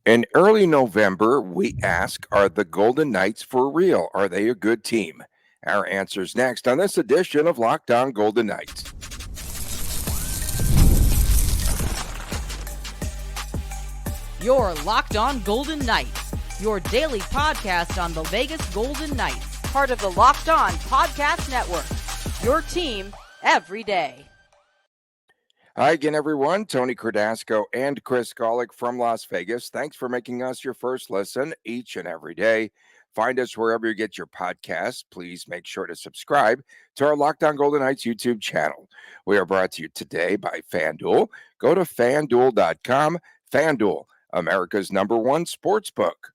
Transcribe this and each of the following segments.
In early November, we ask, are the Golden Knights for real? Are they a good team? Our answers next on this edition of Locked On Golden Knights. You're Locked On Golden Knights, your daily podcast on the Vegas Golden Knights, part of the Locked On Podcast Network, your team every day. Hi again, everyone. Tony Cardasco and Chris Golick from Las Vegas. Thanks for making us your first listen each and every day. Find us wherever you get your podcasts. Please make sure to subscribe to our Locked On Golden Knights YouTube channel. We are brought to you today by FanDuel. Go to FanDuel.com. FanDuel, America's #1 sportsbook.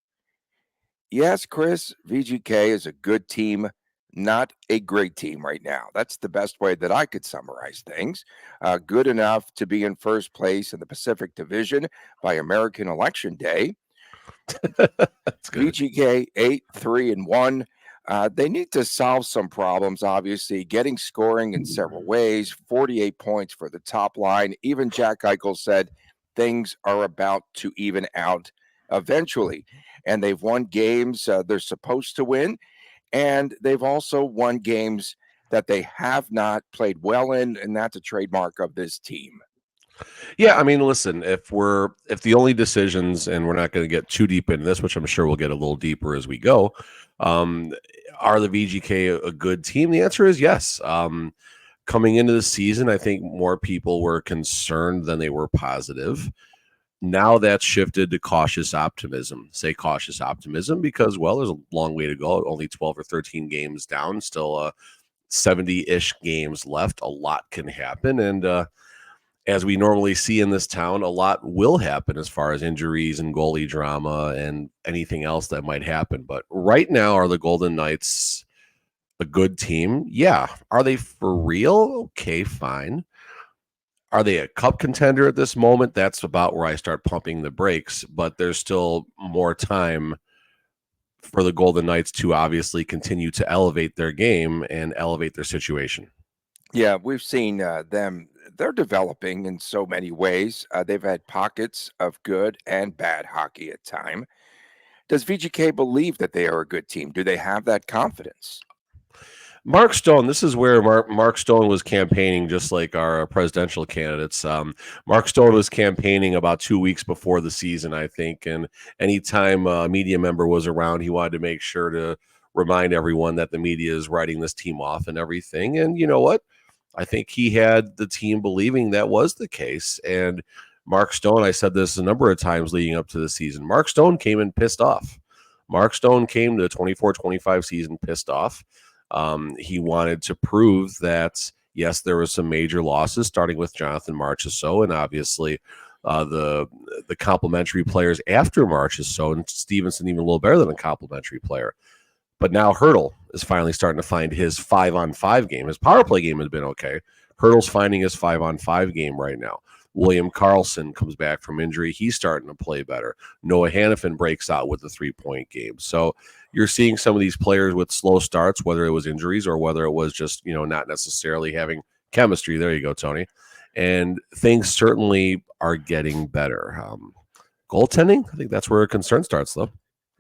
Yes, Chris, VGK is a good team, not a great team right now. That's the best way that I could summarize things. Good enough to be in first place in the Pacific Division by American Election Day. That's good. VGK 8-3-1. They need to solve some problems, obviously, getting scoring in several ways. 48 points for the top line. Even Jack Eichel said things are about to even out eventually. And they've won games they're supposed to win. And they've also won games that they have not played well in, and that's a trademark of this team. Yeah, I mean, listen, if the only decisions, and we're not going to get too deep into this, which I'm sure we'll get a little deeper as we go, are the VGK a good team? The answer is yes. Coming into the season, I think more people were concerned than they were positive. Now that's shifted to cautious optimism. Say cautious optimism because, well, there's a long way to go. Only 12 or 13 games down, still 70-ish games left. A lot can happen. And as we normally see in this town, a lot will happen as far as injuries and goalie drama and anything else that might happen. But right now, are the Golden Knights a good team? Yeah. Are they for real? Okay, fine. Are they a cup contender at this moment? That's about where I start pumping the brakes, but there's still more time for the Golden Knights to obviously continue to elevate their game and elevate their situation. Yeah, we've seen them. They're developing in so many ways. They've had pockets of good and bad hockey at time. Does VGK believe that they are a good team? Do they have that confidence? Mark Stone, this is where Mark Stone was campaigning just like our presidential candidates. Mark Stone was campaigning about 2 weeks before the season, I think, and anytime a media member was around, he wanted to make sure to remind everyone that the media is writing this team off and everything. And you know what? I think he had the team believing that was the case. And Mark Stone, I said this a number of times leading up to the season, Mark Stone came in pissed off. Mark Stone came to the 24-25 season pissed off. He wanted to prove that, yes, there were some major losses, starting with Jonathan Marchessault, and obviously the complimentary players after Marchessault, and Stevenson even a little better than a complimentary player. But now Hertl is finally starting to find his 5-on-5 game. His power play game has been okay. Hertl's finding his 5-on-5 game right now. William Karlsson comes back from injury. He's starting to play better. Noah Hannafin breaks out with a 3-point game. So you're seeing some of these players with slow starts, whether it was injuries or whether it was just, not necessarily having chemistry. There you go, Tony. And things certainly are getting better. Goaltending, I think that's where a concern starts, though.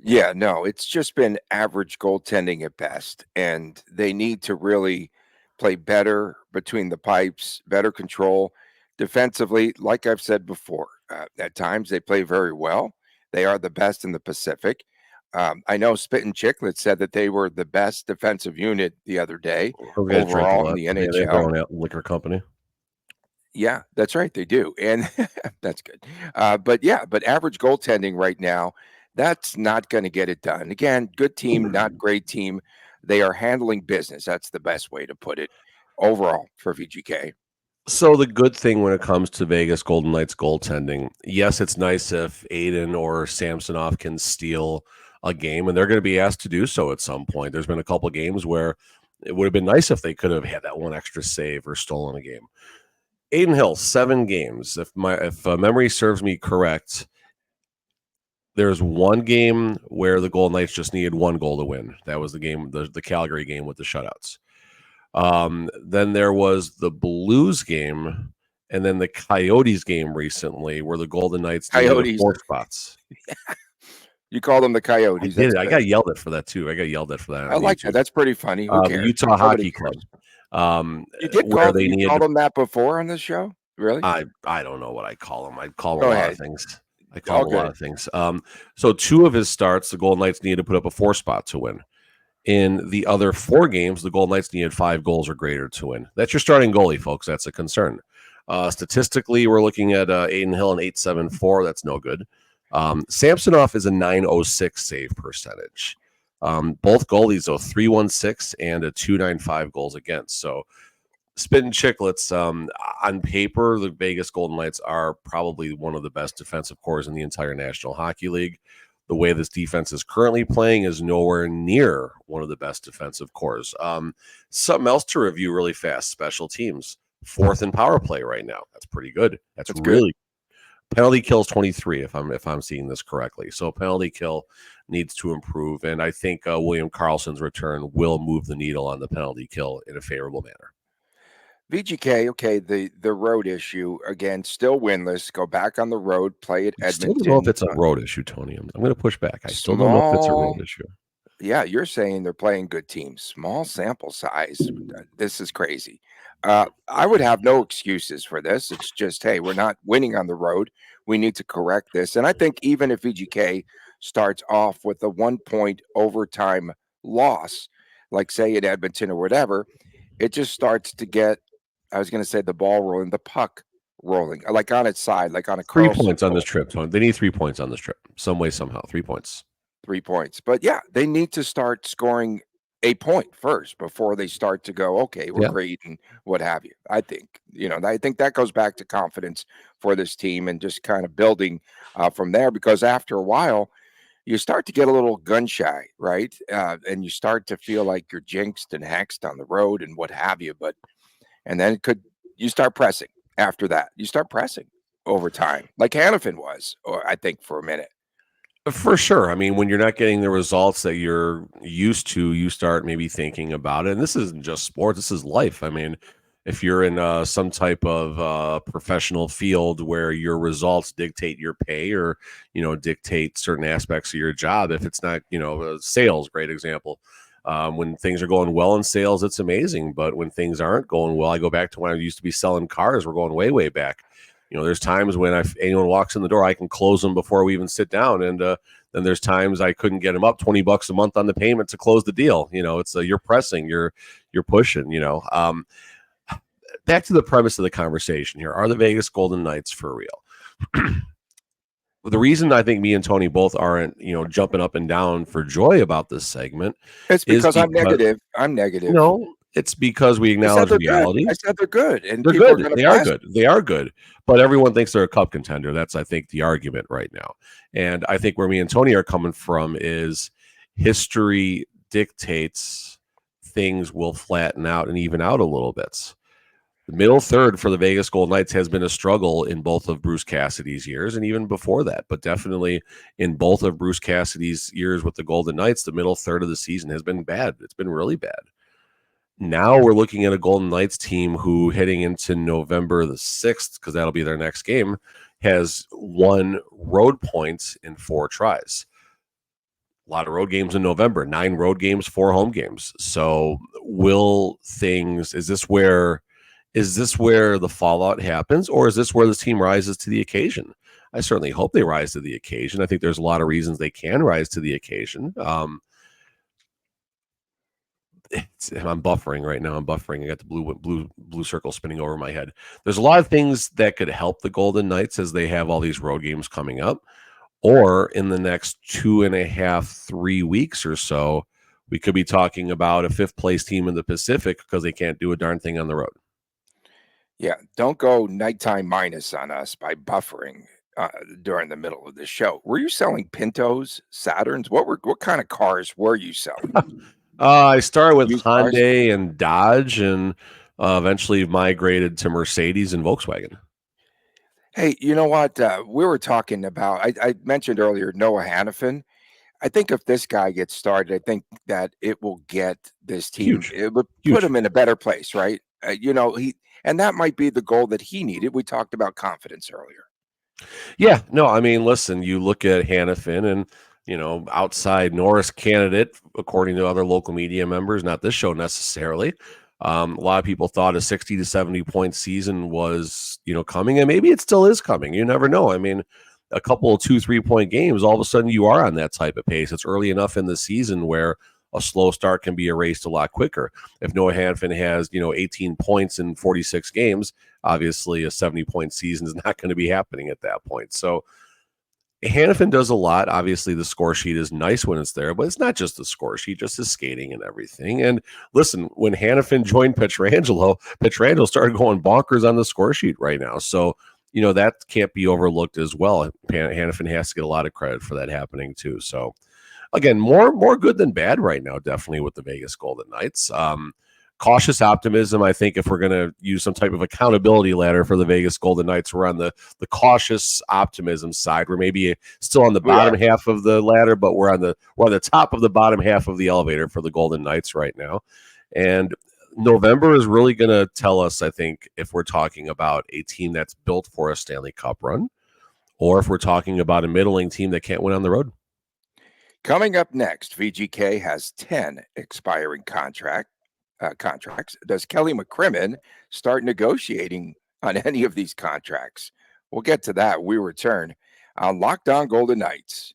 Yeah, no, it's just been average goaltending at best, and they need to really play better between the pipes, better control. Defensively, like I've said before, at times they play very well. They are the best in the Pacific. I know Spit and Chicklets said that they were the best defensive unit the other day overall in the NHL. They have their own liquor company. Yeah, that's right. They do. And that's good. But average goaltending right now, that's not going to get it done. Again, good team, not great team. They are handling business. That's the best way to put it overall for VGK. So the good thing when it comes to Vegas Golden Knights goaltending, yes, it's nice if Aiden or Samsonoff can steal a game, and they're going to be asked to do so at some point. There's been a couple of games where it would have been nice if they could have had that one extra save or stolen a game. Aiden Hill, 7 games. If memory serves me correct, there's one game where the Golden Knights just needed 1 goal to win. That was the game, the Calgary game with the shutouts. Then there was the Blues game, and then the Coyotes game recently where the Golden Knights needed Coyotes. 4 spots. You call them the Coyotes. I did. I got yelled at for that too. I got yelled at for that. I like YouTube. that. That's pretty funny. Who cares? The Utah Nobody Hockey cares. Club. You did where call they you called them that before on this show? Really? I don't know what I call them. I call them Go a lot ahead. of things. I call them a lot Okay. of things. So 2 of his starts, the Golden Knights needed to put up a 4 spot to win. In the other 4 games, the Golden Knights needed 5 goals or greater to win. That's your starting goalie, folks. That's a concern. Statistically, we're looking at Aiden Hill an 8.74. That's no good. Samsonoff is a 9.06 save percentage. Both goalies, though, 3.16 and a 2.95 goals against. So spitting chicklets, on paper, the Vegas Golden Knights are probably one of the best defensive cores in the entire National Hockey League. The way this defense is currently playing is nowhere near one of the best defensive cores. Something else to review really fast: special teams, 4th in power play right now. That's pretty good. That's really good. Penalty kills 23 if I'm seeing this correctly. So penalty kill needs to improve, and I think William Karlsson's return will move the needle on the penalty kill in a favorable manner. VGK, okay, the road issue again, still winless. Go back on the road, play at Edmonton. I still don't know if it's a road issue, Tony. I'm going to push back. I still don't know if it's a road issue. Yeah, you're saying they're playing good teams. Small sample size. This is crazy. I would have no excuses for this. It's just, hey, we're not winning on the road. We need to correct this. And I think even if VGK starts off with a 1-point overtime loss, like say at Edmonton or whatever, it just starts to get, I was going to say the ball rolling, the puck rolling, like on its side, like on a 3 points on this trip, Tony. They need 3 points on this trip, some way, somehow. 3 points. 3 points. But yeah, they need to start scoring a point first before they start to go, okay, we're great and what have you. I think that goes back to confidence for this team and just kind of building from there, because after a while, you start to get a little gun shy, right? And you start to feel like you're jinxed and hexed on the road and what have you. And then you start pressing after that. You start pressing over time, like Hanahan was, or I think for a minute. For sure. I mean, when you're not getting the results that you're used to, you start maybe thinking about it. And this isn't just sports, this is life. I mean, if you're in some type of professional field where your results dictate your pay or, dictate certain aspects of your job, if it's not, sales, great example. When things are going well in sales, it's amazing. But when things aren't going well, I go back to when I used to be selling cars. We're going way, way back. There's times when if anyone walks in the door, I can close them before we even sit down. And then there's times I couldn't get them up $20 a month on the payment to close the deal. It's you're pressing, you're pushing, Back to the premise of the conversation here. Are the Vegas Golden Knights for real? The reason I think me and Tony both aren't, jumping up and down for joy about this segment is because I'm negative. I'm negative. No, it's because we acknowledge reality. I said they're good. And they're good. They are good. They are good. But everyone thinks they're a cup contender. That's, I think, the argument right now. And I think where me and Tony are coming from is history dictates things will flatten out and even out a little bit. The middle third for the Vegas Golden Knights has been a struggle in both of Bruce Cassidy's years and even before that. But definitely in both of Bruce Cassidy's years with the Golden Knights, the middle third of the season has been bad. It's been really bad. Now we're looking at a Golden Knights team who, heading into November the 6th, because that'll be their next game, has 1 road point in 4 tries. A lot of road games in November, 9 road games, 4 home games. So is this where the fallout happens, or is this where this team rises to the occasion? I certainly hope they rise to the occasion. I think there's a lot of reasons they can rise to the occasion. I'm buffering right now. I got the blue circle spinning over my head. There's a lot of things that could help the Golden Knights as they have all these road games coming up, or in the next 2.5, 3 weeks or so, we could be talking about a 5th place team in the Pacific because they can't do a darn thing on the road. Yeah, don't go nighttime minus on us by buffering during the middle of the show. Were you selling Pintos, Saturns? What kind of cars were you selling? I started with Hyundai and Dodge, and eventually migrated to Mercedes and Volkswagen. Hey, you know what? We were talking about, I mentioned earlier, Noah Hanahan. I think if this guy gets started, I think that it will get this team, it would put him in a better place, right? And that might be the goal that he needed. We talked about confidence earlier. Yeah, no, I mean, listen, you look at Hanahan and, outside Norris candidate, according to other local media members, not this show necessarily. A lot of people thought a 60 to 70 point season was, coming, and maybe it still is coming. You never know. I mean, a couple of 2-3 point games, all of a sudden you are on that type of pace. It's early enough in the season where a slow start can be erased a lot quicker. If Noah Hanfin has, 18 points in 46 games, obviously a 70-point season is not going to be happening at that point. So Hannafin does a lot. Obviously, the score sheet is nice when it's there, but it's not just the score sheet, just his skating and everything. And listen, when Hannafin joined Pietrangelo started going bonkers on the score sheet right now. So, that can't be overlooked as well. Hannafin has to get a lot of credit for that happening too. So, again, more good than bad right now, definitely with the Vegas Golden Knights. Cautious optimism. I think if we're going to use some type of accountability ladder for the Vegas Golden Knights, we're on the cautious optimism side. We're maybe still on the bottom half of the ladder, but we're on the top of the bottom half of the elevator for the Golden Knights right now. And November is really going to tell us, I think, if we're talking about a team that's built for a Stanley Cup run, or if we're talking about a middling team that can't win on the road. Coming up next, VGK has 10 expiring contracts. Does Kelly McCrimmon start negotiating on any of these contracts? We'll get to that. We return on Locked On Golden Knights.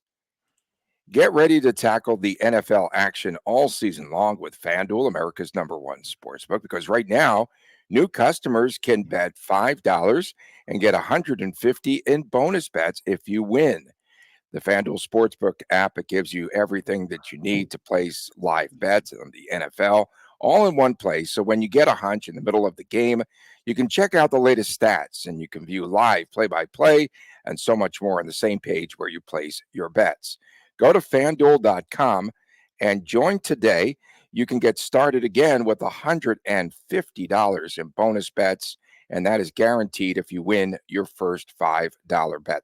Get ready to tackle the NFL action all season long with FanDuel, America's #1 sportsbook, because right now, new customers can bet $5 and get $150 in bonus bets if you win. The FanDuel Sportsbook app, it gives you everything that you need to place live bets on the NFL all in one place. So when you get a hunch in the middle of the game, you can check out the latest stats and you can view live play-by-play and so much more on the same page where you place your bets. Go to FanDuel.com and join today. You can get started again with $150 in bonus bets, and that is guaranteed if you win your first $5 bet.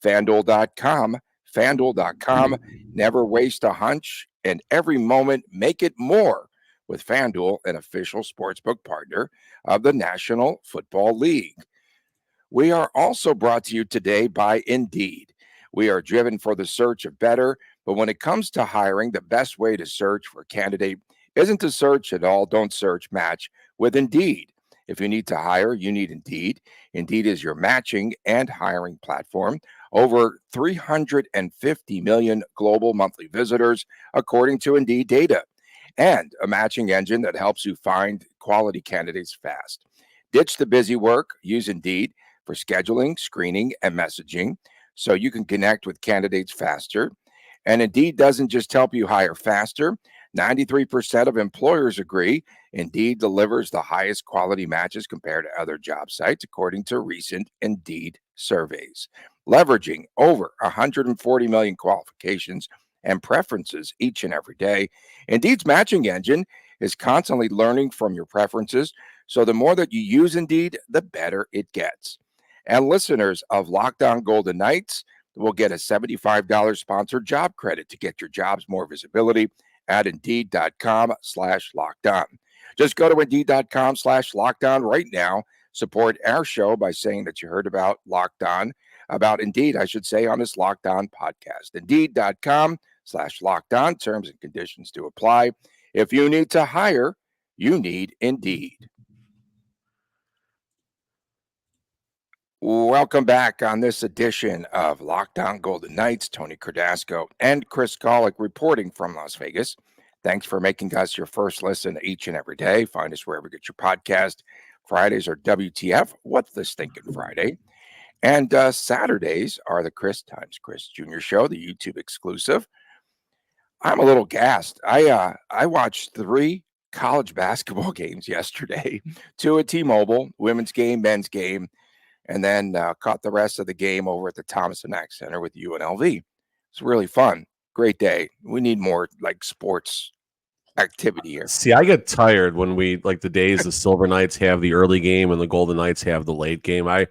FanDuel.com. Never waste a hunch, and every moment make it more with FanDuel, an official sportsbook partner of the National Football League. We are also brought to you today by Indeed. We are driven for the search of better, but when it comes to hiring, the best way to search for a candidate isn't to search at all. Don't search, match with Indeed. If you need to hire, you need Indeed. Indeed is your matching and hiring platform. Over 350 million global monthly visitors, according to Indeed data, and a matching engine that helps you find quality candidates fast. Ditch the busy work. Use Indeed for scheduling, screening, and messaging so you can connect with candidates faster. And Indeed doesn't just help you hire faster. 93% of employers agree Indeed delivers the highest quality matches compared to other job sites, according to recent Indeed surveys. Leveraging over 140 million qualifications and preferences each and every day, Indeed's matching engine is constantly learning from your preferences. So the more that you use Indeed, the better it gets. And listeners of Locked On Golden Knights will get a $75 sponsored job credit to get your jobs more visibility at Indeed.com/lockedon. Just go to Indeed.com/lockedon right now. Support our show by saying that you heard about Indeed, I should say, on this Locked On podcast. Indeed.com/lockedon. Terms and conditions to apply. If you need to hire, you need Indeed. Welcome back on this edition of Locked On Golden Knights. Tony Cardasco and Chris Golick reporting from Las Vegas. Thanks for making us your first listen each and every day. Find us wherever you get your podcast. Fridays are WTF, What's This Thinking Friday? And Saturdays are the Chris times Chris Jr. show, the YouTube exclusive. I'm a little gassed. I watched 3 college basketball games yesterday, 2 at T-Mobile, women's game, men's game, and then caught the rest of the game over at the Thomas & Mack Center with UNLV. It's really fun. Great day. We need more like sports activity here. See, I get tired when we like the days the Silver Knights have the early game and the Golden Knights have the late game. I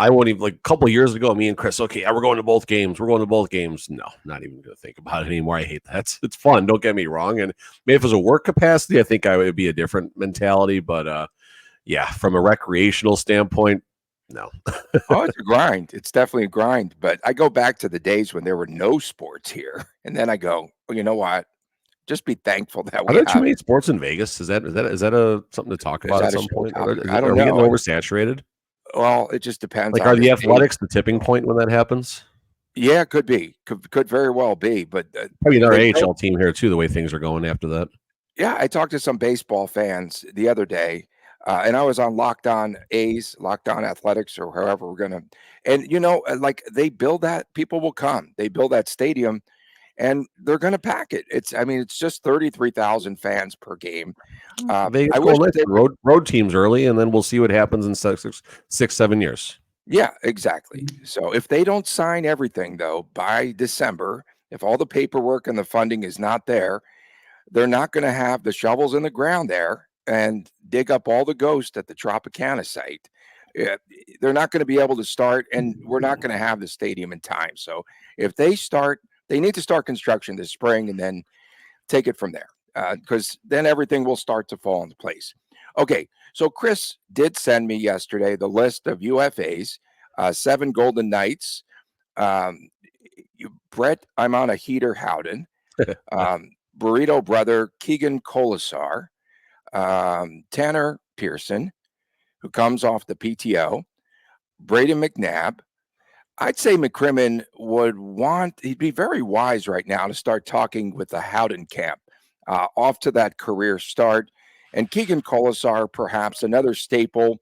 won't even, like a couple of years ago, me and Chris, okay, yeah, we're going to both games. We're going to both games. No, not even going to think about it anymore. I hate that. It's fun. Don't get me wrong. And maybe if it was a work capacity, I think I would be a different mentality. But yeah, from a recreational standpoint, no. Oh, it's a grind. It's definitely a grind. But I go back to the days when there were no sports here, and then I go, well, you know what? Just be thankful that Are we there too have. many sports in Vegas? Is that a something to talk Is about at that a some show point? topic? I Are don't we getting know. oversaturated? Well, it just depends Like, on are the the state. Athletics the tipping point when that happens? Yeah, it could be. Could very well be. But Probably another they built. AHL team here too. The way things are going after that. Yeah, I talked to some baseball fans the other day, and I was on Locked On A's, Locked On Athletics, or however we're gonna. And like they build that, people will come. They build that stadium, and they're gonna pack it. It's just 33,000 fans per game. Vegas I wish Golden Knights they would. road teams early, and then we'll see what happens in 7 years. Yeah, exactly. So if they don't sign everything though by December, if all the paperwork and the funding is not there, they're not going to have the shovels in the ground there and dig up all the ghost at the Tropicana site. Yeah, they're not going to be able to start, and we're not going to have the stadium in time. So if they start, they need to start construction this spring and then take it from there, because then everything will start to fall into place. Okay, so Chris did send me yesterday the list of UFAs, 7 Golden Knights. Brett, I'm on a heater Howden. Burrito brother Keegan Colasar, Tanner Pearson, who comes off the PTO, Braden McNabb. I'd say McCrimmon he'd be very wise right now to start talking with the Howden camp, off to that career start. And Keegan Colasar, perhaps another staple,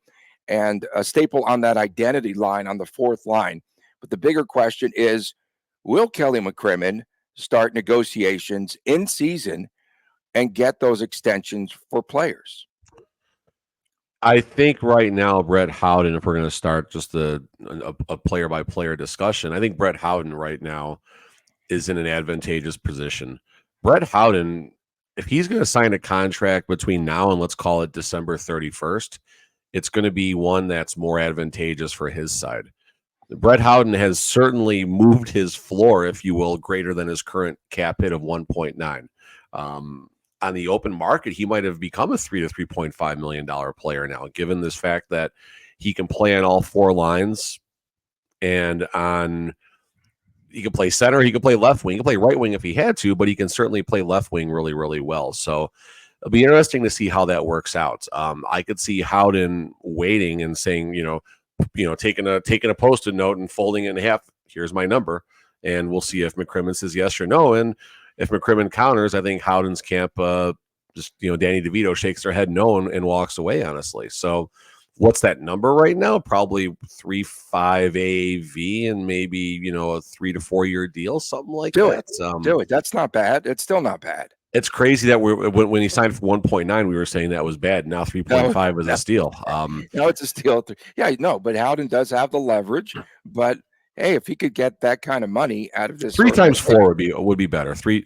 and a staple on that identity line on the fourth line. But the bigger question is, will Kelly McCrimmon start negotiations in season and get those extensions for players? I think right now, Brett Howden, if we're going to start just a player by player discussion, I think Brett Howden right now is in an advantageous position. Brett Howden, if he's going to sign a contract between now and let's call it December 31st, it's going to be one that's more advantageous for his side. Brett Howden has certainly moved his floor, if you will, greater than his current cap hit of 1.9. On the open market, he might have become a $3 to $3.5 million player now, given this fact that he can play on all 4 lines, and he can play center, he can play left wing, he can play right wing if he had to, but he can certainly play left wing really, really well. So it'll be interesting to see how that works out. I could see Howden waiting and saying, taking a Post-it note and folding it in half. Here's my number, and we'll see if McCrimmon says yes or no. And if McCrimmon counters, I think Howden's camp, Danny DeVito shakes their head no and walks away, honestly. So what's that number right now? Probably 3.5 AAV and maybe, a 3 to 4 year deal, something like that. Do it. That's not bad. It's still not bad. It's crazy that when he signed for 1.9, we were saying that was bad. Now 3.5 is a steal. No, it's a steal. Yeah, no, but Howden does have the leverage. But hey, if he could get that kind of money out of this, 3 times 4 would be better. 3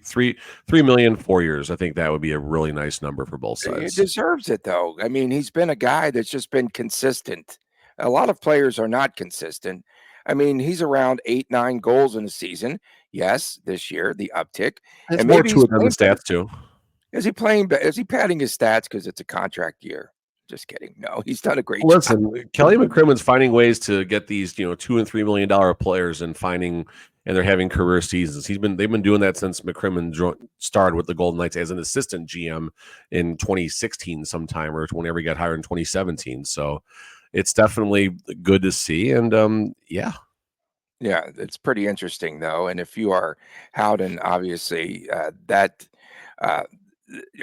million 4 years. I think that would be a really nice number for both sides. He deserves it, though. I mean, he's been a guy that's just been consistent. A lot of players are not consistent. I mean, he's around 8-9 goals in a season. Yes, this year the uptick. It's and more maybe to it than the stats too. Is he playing? Is he padding his stats because it's a contract year? Just kidding. No, he's done a great job. Listen, Kelly McCrimmon's finding ways to get these, $2 and $3 million players and they're having career seasons. They've been doing that since McCrimmon started with the Golden Knights as an assistant GM in 2016 sometime, or whenever he got hired in 2017. So it's definitely good to see. And yeah, it's pretty interesting though. And if you are Howden, obviously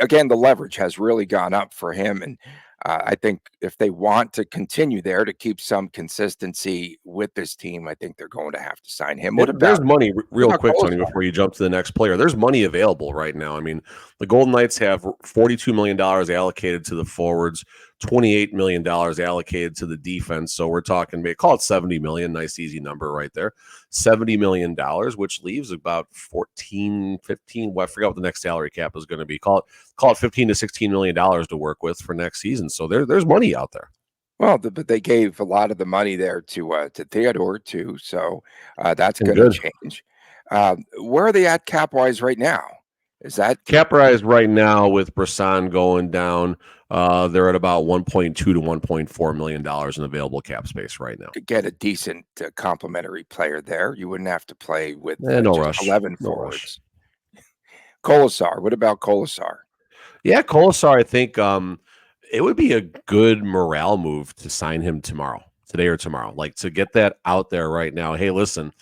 again, the leverage has really gone up for him. And I think if they want to continue there to keep some consistency with this team, I think they're going to have to sign him. There's money, real quick, Tony, before you jump to the next player. There's money available right now. I mean, the Golden Knights have $42 million allocated to the forwards, $28 million allocated to the defense. So we're talking, call it $70 million. Nice, easy number right there. $70 million, which leaves about 15. Well, I forgot what the next salary cap is going to be. Call it $15 to $16 million to work with for next season. So there's money out there. Well, but they gave a lot of the money there to Theodore too. So that's going to change. Where are they at cap wise right now? Is that cap rise right now with Brisson going down? They're at about 1.2 to 1.4 million dollars in available cap space right now. Could get a decent complimentary player there. You wouldn't have to play with No just rush. 11 No forwards. Colasar. What about Colasar? Yeah, Colasar, I think it would be a good morale move to sign him today or tomorrow. Like to get that out there right now. Hey, listen,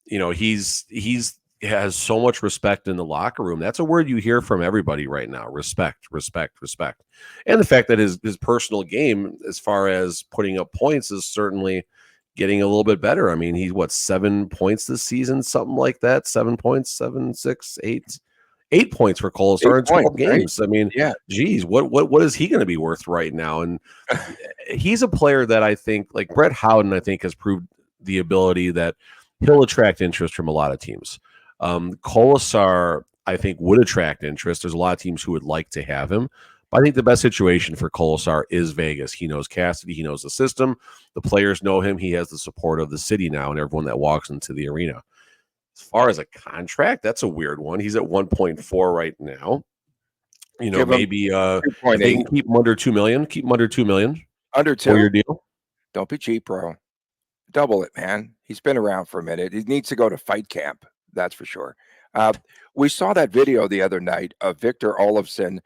he's has so much respect in the locker room. That's a word you hear from everybody right now. Respect, respect, respect. And the fact that his personal game, as far as putting up points, is certainly getting a little bit better. I mean, he's 7 points this season, something like that. 7 points, 7, 6, 8. 8 points for Colasar in 12 games. Right? I mean, yeah. Geez, what is he going to be worth right now? And he's a player that I think, like Brett Howden, I think has proved the ability that he'll attract interest from a lot of teams. Colasar, I think, would attract interest. There's a lot of teams who would like to have him. But I think the best situation for Colasar is Vegas. He knows Cassidy. He knows the system. The players know him. He has the support of the city now and everyone that walks into the arena. As far as a contract, that's a weird one. He's at 1.4 right now. Maybe if they can keep him under 2 million, keep him under 2 million. Under 2? For your deal. Don't be cheap, bro. Double it, man. He's been around for a minute. He needs to go to fight camp. That's for sure. We saw that video the other night of Victor Olofsson.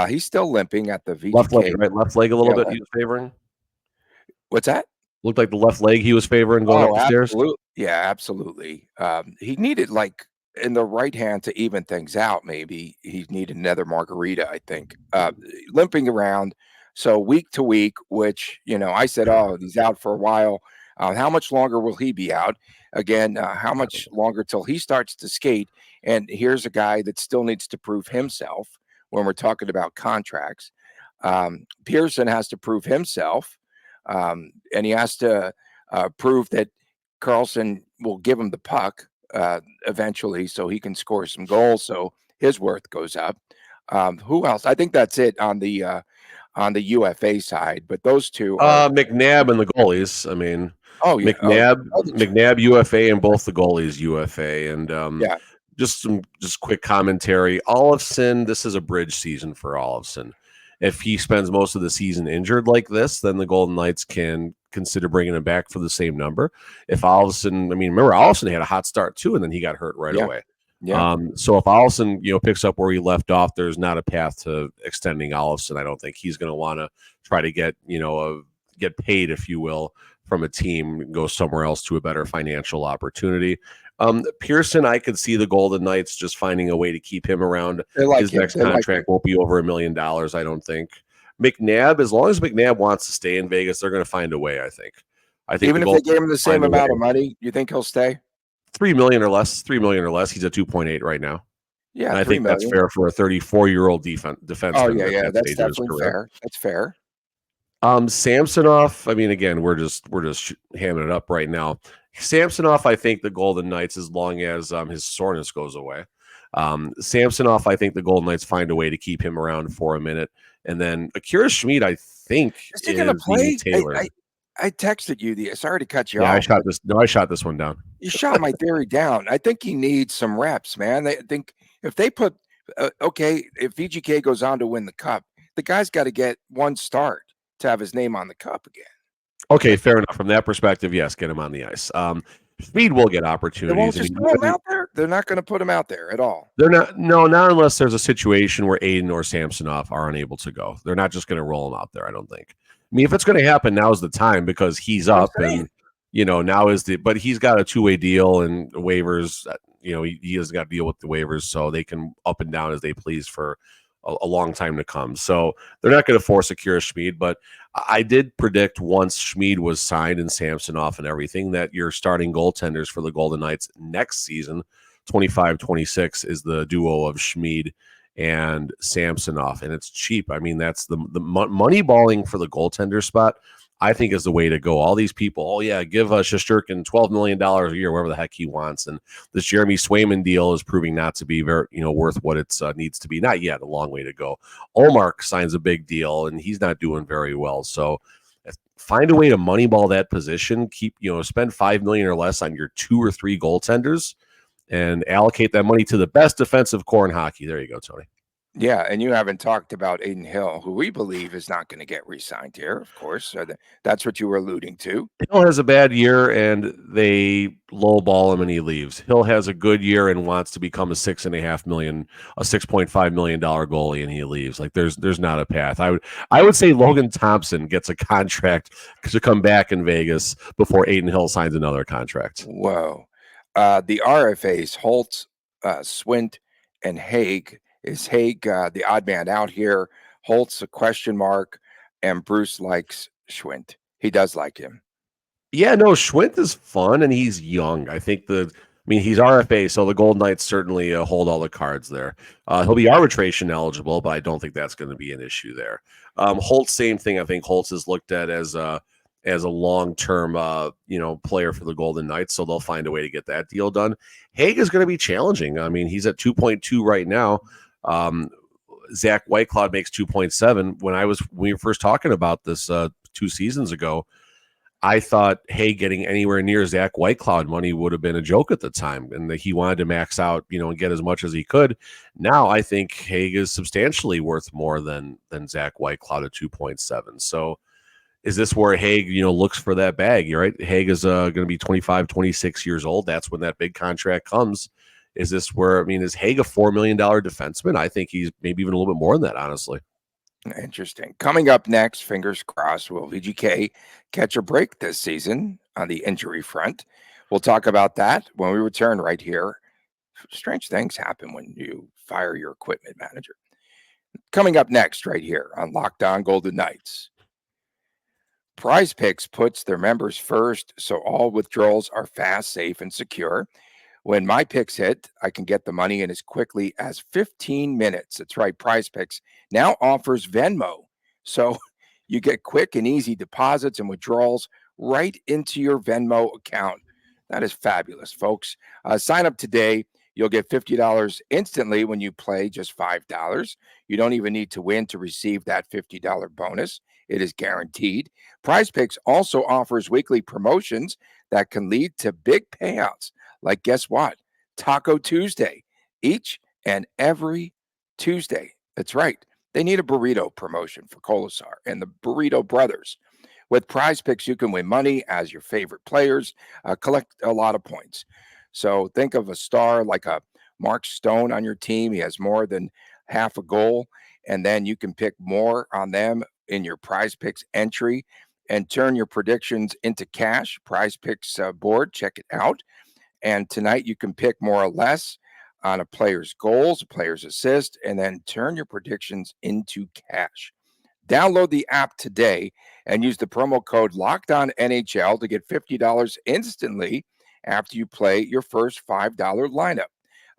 He's still limping at the VGK. Left leg, right? Left leg a little bit he was favoring. What's that? Looked like the left leg he was favoring going up the stairs. Absolutely. Yeah, absolutely. He needed in the right hand to even things out. Maybe he needed another margarita, I think. Limping around. So week to week, which, I said, oh, he's out for a while. How much longer will he be out? Again, how much longer till he starts to skate? And here's a guy that still needs to prove himself when we're talking about contracts. Pearson has to prove himself, and he has to prove that Carlson will give him the puck eventually so he can score some goals so his worth goes up. Who else? I think that's it on the UFA side, but those two are McNabb and the goalies. I mean, McNabb UFA and both the goalies UFA. And just quick commentary. Olofsson, this is a bridge season for Olofsson. If he spends most of the season injured like this, then the Golden Knights can consider bringing him back for the same number. If Olofsson, remember Olofsson had a hot start too, and then he got hurt right away. Yeah. So if Olofsson, picks up where he left off, there's not a path to extending Olofsson. I don't think he's going to want to try to get, get paid, if you will, from a team and go somewhere else to a better financial opportunity. Pearson, I could see the Golden Knights just finding a way to keep him around. His next contract won't be over $1 million, I don't think. McNabb, as long as McNabb wants to stay in Vegas, they're going to find a way, I think. Even if they gave him the same amount of money, you think he'll stay? $3 million or less. He's at 2.8 right now. Yeah, and I think that's fair for a 34-year-old defenseman. Oh yeah, that's definitely fair. That's fair. Samsonoff. Again, we're just hamming it up right now. Samsonoff, I think the Golden Knights, as long as his soreness goes away. Samsonoff, I think the Golden Knights find a way to keep him around for a minute, and then Akira Schmid, I think, is he going to play? I texted you sorry to cut you off. I shot this one down. You shot my theory down. I think he needs some reps, man. I think if they put if VGK goes on to win the cup, the guy's got to get one start to have his name on the cup again. Okay, fair enough. From that perspective, yes, get him on the ice. Speed will get opportunities. They won't just throw him out there. They're not going to put him out there at all. They're not. No, not unless there's a situation where Aiden or Samsonoff are unable to go. They're not just going to roll him out there, I don't think. If it's going to happen, now's the time because he's up and, now is but he's got a two-way deal and waivers, he has got to deal with the waivers so they can up and down as they please for a long time to come. So they're not going to force Akira Schmid, but I did predict once Schmid was signed and Samsonoff and everything that your starting goaltenders for the Golden Knights next season, 25-26, is the duo of Schmid and Samsonoff, and it's cheap. That's the money balling for the goaltender spot, I think, is the way to go. All these people, give Shesterkin $12 million a year, whatever the heck he wants, and this Jeremy Swayman deal is proving not to be very, worth what it needs to be. Not yet, a long way to go. Olmark signs a big deal, and he's not doing very well. So find a way to money ball that position. Keep, spend $5 million or less on your 2 or 3 goaltenders. And allocate that money to the best defensive core in hockey. There you go, Tony. Yeah, and you haven't talked about Aiden Hill, who we believe is not going to get re-signed here, of course. So that's what you were alluding to. Hill has a bad year and they lowball him and he leaves. Hill has a good year and wants to become a $6.5 million goalie and he leaves. Like there's not a path. I would say Logan Thompson gets a contract to come back in Vegas before Aiden Hill signs another contract. Whoa. The RFAs, Holtz, Swint, and Haig. Is Haig the odd man out here? Holtz a question mark, and Bruce likes Schwint. He does like him. Yeah, no, Schwint is fun and he's young. He's RFA, so the Golden Knights certainly hold all the cards there. He'll be arbitration eligible, but I don't think that's going to be an issue there. Holtz, same thing. I think Holtz is looked at as a long-term player for the Golden Knights, so they'll find a way to get that deal done. Haig is going to be challenging. I mean, he's at 2.2 right now. Zach Whitecloud makes 2.7. When we were first talking about this 2 seasons ago, I thought Haig getting anywhere near Zach Whitecloud money would have been a joke at the time, and that he wanted to max out, and get as much as he could. Now I think Haig is substantially worth more than Zach Whitecloud at 2.7. So is this where Haig, looks for that bag? You're right. Haig is going to be 25, 26 years old. That's when that big contract comes. Is this where, is Haig a $4 million defenseman? I think he's maybe even a little bit more than that, honestly. Interesting. Coming up next, fingers crossed, will VGK catch a break this season on the injury front? We'll talk about that when we return right here. Strange things happen when you fire your equipment manager. Coming up next right here on Locked On Golden Knights. PrizePicks puts their members first, so all withdrawals are fast, safe, and secure. When my picks hit, I can get the money in as quickly as 15 minutes. That's right. PrizePicks now offers Venmo. So you get quick and easy deposits and withdrawals right into your Venmo account. That is fabulous, folks. Sign up today. You'll get $50 instantly when you play just $5. You don't even need to win to receive that $50 bonus. It is guaranteed. PrizePicks also offers weekly promotions that can lead to big payouts. Like, guess what? Taco Tuesday, each and every Tuesday. That's right. They need a burrito promotion for Colasar and the Burrito Brothers. With PrizePicks, you can win money as your favorite players, collect a lot of points. So think of a star like a Mark Stone on your team. He has more than half a goal, and then you can pick more on them in your PrizePicks entry and turn your predictions into cash. PrizePicks board, check it out. And tonight you can pick more or less on a player's goals, a player's assist, and then turn your predictions into cash. Download the app today and use the promo code LOCKEDONNHL to get $50 instantly after you play your first $5 lineup.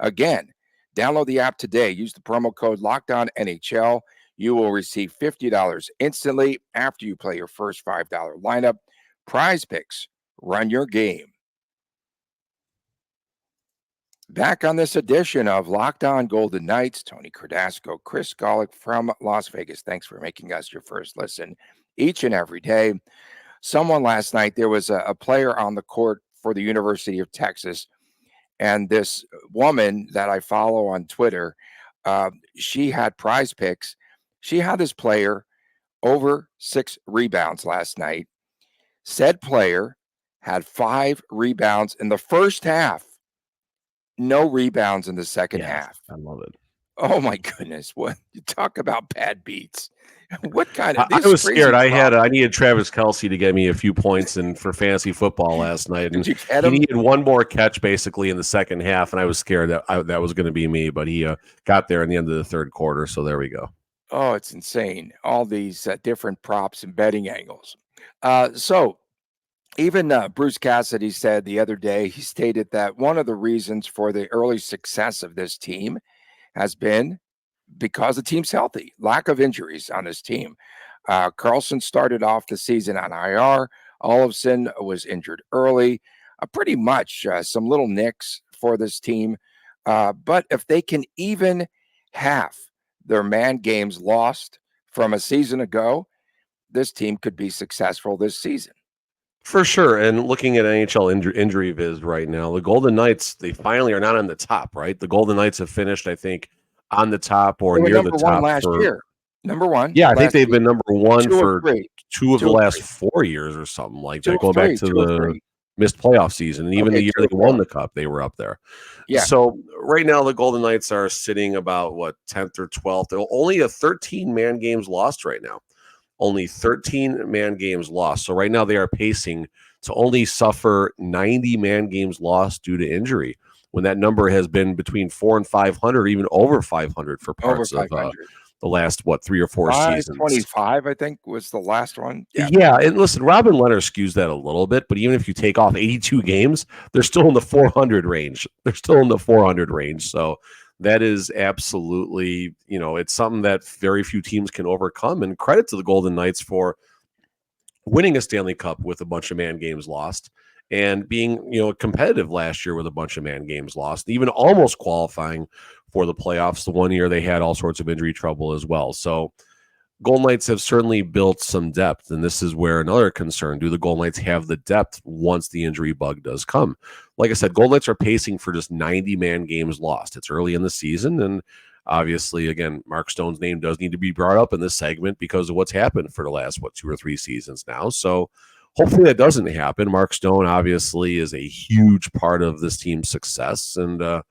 Again, download the app today. Use the promo code LOCKEDONNHL. You will receive $50 instantly after you play your first $5 lineup. PrizePicks, run your game. Back on this edition of Locked On Golden Knights, Tony Cardasco, Chris Golick from Las Vegas. Thanks for making us your first listen each and every day. Someone last night, there was a player on the court for the University of Texas, and this woman that I follow on Twitter, she had PrizePicks. She had this player over 6 rebounds last night. Said player had 5 rebounds in the first half. No rebounds in the second half. I love it. Oh my goodness! What you talk about bad beats? What kind of? I was scared. I needed Travis Kelce to get me a few points for fantasy football last night, and he needed one more catch basically in the second half, and I was scared that was going to be me, but he got there in the end of the third quarter. So there we go. Oh, it's insane! All these different props and betting angles. So. Even Bruce Cassidy said the other day, he stated that one of the reasons for the early success of this team has been because the team's healthy, lack of injuries on this team. Carlson started off the season on IR. Olofsson was injured early. Pretty much some little nicks for this team. But if they can even half their man games lost from a season ago, this team could be successful this season. For sure. And looking at NHL injury viz right now, the Golden Knights, they finally are not on the top, right? The Golden Knights have finished, I think, on the top or They were near the number one top last for. year. Number one. Yeah, I think last they've year. been number one 2 of for 3. 2 of the 2 of last 3. 4 years or something like 2 that, of going back 3. to 2 of the 3. missed playoff season. And even Okay, the year 2 they of won 4. the cup, they were up there. Yeah. So right now the Golden Knights are sitting about 10th or 12th. They're only a 13-man games lost right now. Only 13-man games lost. So right now they are pacing to only suffer 90-man games lost due to injury, when that number has been between 400 and 500, even over 500 for Over parts of 500. the last 3 or 4 seasons. 525, I think, was the last one. Yeah. Yeah, and listen, Robin Leonard skews that a little bit, but even if you take off 82 games, they're still in the 400 range. They're still in the 400 range. So that is absolutely, it's something that very few teams can overcome. And credit to the Golden Knights for winning a Stanley Cup with a bunch of man games lost and being, competitive last year with a bunch of man games lost, even almost qualifying for the playoffs. The one year they had all sorts of injury trouble as well. So Golden Knights have certainly built some depth, and this is where another concern: do the Golden Knights have the depth once the injury bug does come? Like I said, Golden Knights are pacing for just 90-man games lost. It's early in the season, and obviously, again, Mark Stone's name does need to be brought up in this segment because of what's happened for the last 2 or 3 seasons now. So hopefully that doesn't happen. Mark Stone obviously is a huge part of this team's success, and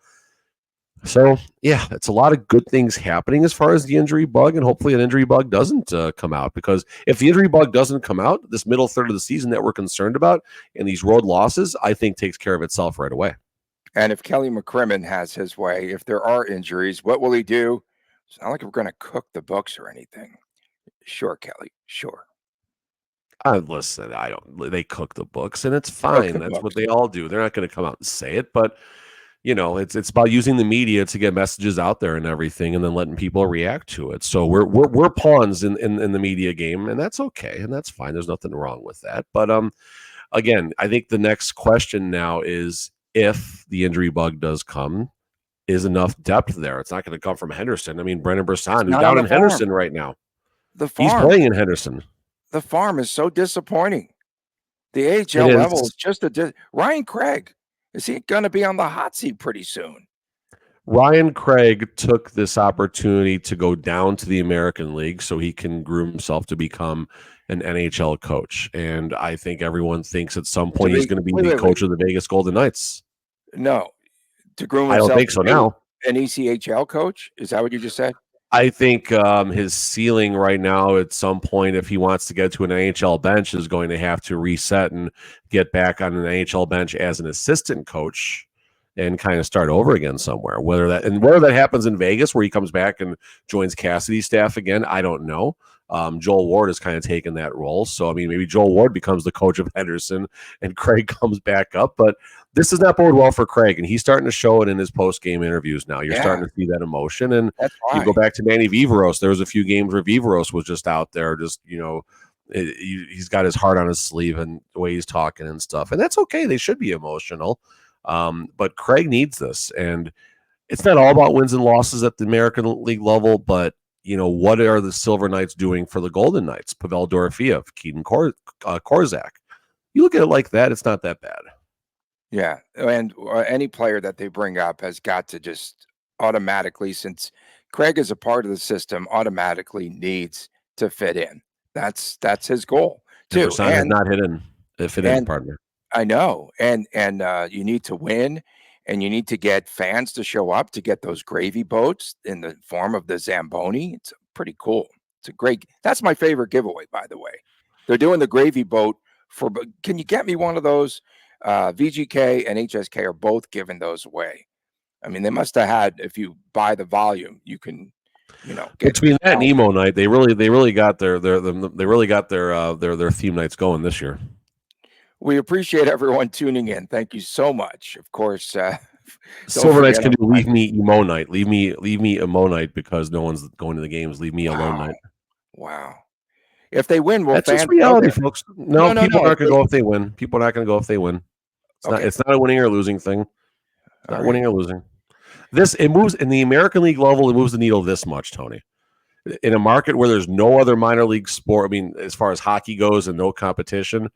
so, yeah, it's a lot of good things happening as far as the injury bug, and hopefully an injury bug doesn't come out, because if the injury bug doesn't come out, this middle third of the season that we're concerned about and these road losses, I think takes care of itself right away. And if Kelly McCrimmon has his way, if there are injuries, what will he do? It's not like we're going to cook the books or anything. Sure, Kelly. Sure. Listen, they cook the books, and it's fine. That's books. what they all do. They're not going to come out and say it, but it's about using the media to get messages out there and everything, and then letting people react to it. So we're pawns in the media game, and that's okay, and that's fine. There's nothing wrong with that. But again, I think the next question now is, if the injury bug does come, is enough depth there? It's not going to come from Henderson. I mean, Brendan Brisson, who's down in Henderson right now. He's playing in Henderson. The farm is so disappointing. The AHL level is just Ryan Craig. Is he going to be on the hot seat pretty soon? Ryan Craig took this opportunity to go down to the American League so he can groom himself to become an NHL coach. And I think everyone thinks at some point he's going to be the coach of the Vegas Golden Knights. No. To groom himself. I don't think so now. An ECHL coach? Is that what you just said? I think his ceiling right now, at some point, if he wants to get to an NHL bench, is going to have to reset and get back on an NHL bench as an assistant coach and kind of start over again somewhere. Whether that happens in Vegas, where he comes back and joins Cassidy's staff again, I don't know. Joel Ward has kind of taken that role. So, I mean, maybe Joel Ward becomes the coach of Henderson and Craig comes back up. But this does not bode well for Craig, and he's starting to show it in his post-game interviews now. You're starting to see that emotion. And you go back to Manny Viveros. There was a few games where Viveros was just out there, he's got his heart on his sleeve and the way he's talking and stuff. And that's okay. They should be emotional. But Craig needs this. And it's not all about wins and losses at the American League level, but what are the Silver Knights doing for the Golden Knights? Pavel Dorofeev, Keaton Korczak. You look at it like that, it's not that bad. Yeah, and any player that they bring up has got to just automatically, since Craig is a part of the system, automatically needs to fit in. That's his goal too. And has not fit in, partner. I know, and you need to win, and you need to get fans to show up to get those gravy boats in the form of the Zamboni. It's pretty cool. That's my favorite giveaway, by the way. They're doing the gravy boat can you get me one of those? VGK and HSK are both giving those away. I mean, they must have had, if you buy the volume, you can, get between that and emo night, they really got their theme nights going this year. We appreciate everyone tuning in. Thank you so much. Of course, Silver Knights can do leave me emo night. Leave me emo night because no one's going to the games. Leave me alone night. Wow. If they win, that's just reality, folks. No, people aren't going to go if they win. People are not going to go if they win. It's not a winning or losing thing. It's not winning or losing. It moves in the American League level. It moves the needle this much, Tony. In a market where there's no other minor league sport, I mean, as far as hockey goes and no competition,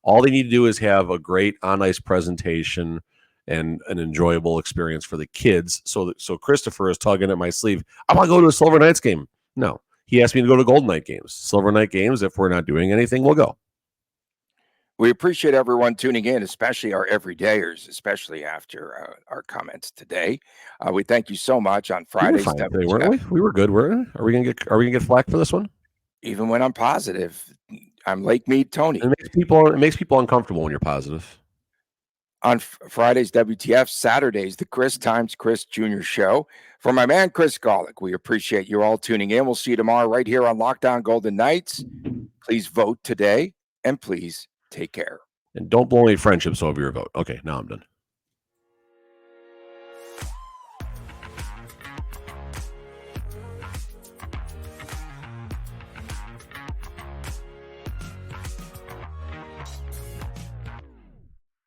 all they need to do is have a great on-ice presentation and an enjoyable experience for the kids. So Christopher is tugging at my sleeve. I want to go to a Silver Knights game. No, he asked me to go to Golden Knight games. Silver Knight games, if we're not doing anything, we'll go. We appreciate everyone tuning in, especially our everydayers, especially after our comments today. We thank you so much on Fridays. Today, weren't we? We were good. Are we gonna get flack for this one? Even when I'm positive, I'm Lake Mead Tony. It makes people uncomfortable when you're positive. On Fridays, WTF, Saturdays, the Chris Times Chris Jr. Show. For my man, Chris Golick, we appreciate you all tuning in. We'll see you tomorrow right here on Locked On Golden Knights. Please vote today, and please take care. And don't blow any friendships over your vote. Okay, now I'm done.